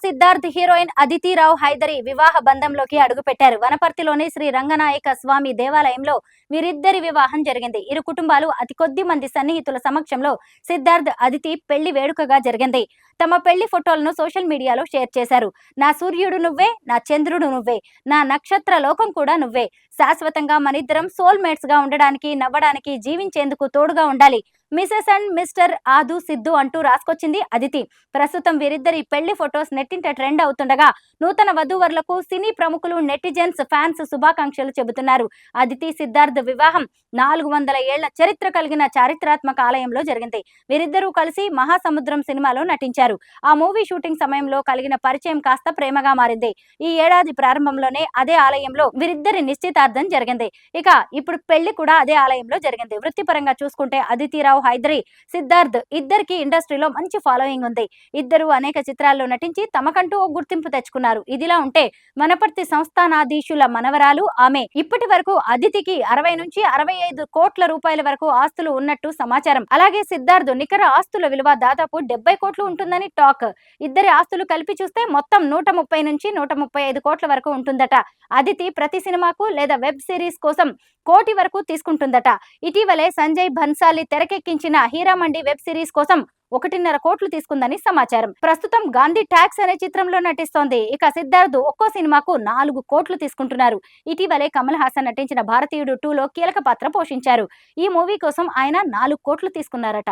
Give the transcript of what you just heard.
Siddharth heroine Aditi రావు హైదరి వివాహ బంధంలోకి అడుగుపెట్టారు. వనపర్తిలోని శ్రీ రంగనాయక స్వామి దేవాలయంలో వీరిద్దరి వివాహం జరిగింది. ఇరు కుటుంబాలు అతి కొద్ది మంది సన్నిహితుల సమక్షంలో సిద్ధార్థ్ అదితి పెళ్లి వేడుకగా జరిగింది. తమ పెళ్లి ఫోటోలను సోషల్ మీడియాలో షేర్ చేశారు. నా సూర్యుడు నువ్వే, నా చంద్రుడు నువ్వే, నా నక్షత్ర లోకం కూడా నువ్వే. శాశ్వతంగా మనిద్దరం సోల్మేట్స్ గా ఉండడానికి, నవ్వడానికి, జీవించేందుకు తోడుగా ఉండాలి. మిసెస్ అండ్ మిస్టర్ ఆదు సిద్ధు అంటూ రాసుకొచ్చింది అదితి. ప్రస్తుతం వీరిద్దరి పెళ్లి ఫొటోస్ నెట్టింట ట్రెండ్ అవుతుండగా నూతన వధూవరులకు సినీ ప్రముఖులు, నెటిజన్స్, ఫ్యాన్స్ శుభాకాంక్షలు చెబుతున్నారు. అదితి సిద్ధార్థ్ వివాహం 400 ఏళ్ల చరిత్ర కలిగిన చారిత్రాత్మక ఆలయంలో జరిగింది. వీరిద్దరూ కలిసి మహాసముద్రం సినిమాలో నటించారు. ఆ మూవీ షూటింగ్ సమయంలో కలిగిన పరిచయం కాస్త ప్రేమగా మారింది. ఈ ఏడాది ప్రారంభంలోనే అదే ఆలయంలో వీరిద్దరి నిశ్చితార్థం జరిగింది. ఇక ఇప్పుడు పెళ్లి కూడా అదే ఆలయంలో జరిగింది. వృత్తిపరంగా చూసుకుంటే అదితిరావు హైదరి, సిద్ధార్థ్ ఇద్దరికి ఇండస్ట్రీలో మంచి ఫాలోయింగ్ ఉంది. ఇద్దరు అనేక చిత్రాల్లో నటించి తమకంటూ ఓ గుర్తింపు తెచ్చుకున్నారు. ఇదిలా ఉంటే వనపర్తి సంస్థానాధీశుల మనవరాలు ఆమె. ఇప్పటి వరకు అదితికి 60 నుంచి 65 కోట్ల రూపాయల వరకు ఆస్తులు ఉన్నట్టు సమాచారం. అలాగే సిద్ధార్థ్ నికర ఆస్తుల విలువ దాదాపు 70 కోట్లు ఉంటుందని టాక్. ఇద్దరి ఆస్తులు కలిపి చూస్తే మొత్తం 130 నుంచి 135 కోట్ల వరకు ఉంటుందట. అదితి ప్రతి సినిమాకు లేదా వెబ్ సిరీస్ కోసం 1 కోటి వరకు తీసుకుంటుందట. ఇటీవలే సంజయ్ భన్సాలి తెరకెక్కించిన హీరామండి వెబ్ సిరీస్ కోసం 1.5 కోట్లు తీసుకుందని సమాచారం. ప్రస్తుతం గాంధీ ట్యాక్స్ అనే చిత్రంలో నటిస్తోంది. ఇక సిద్ధార్థ్ ఒక్కో సినిమాకు 4 కోట్లు తీసుకుంటున్నారు. ఇటీవలే కమల్ హాసన్ నటించిన భారతీయుడు 2లో కీలక పాత్ర పోషించారు. ఈ మూవీ కోసం ఆయన 4 కోట్లు తీసుకున్నారట.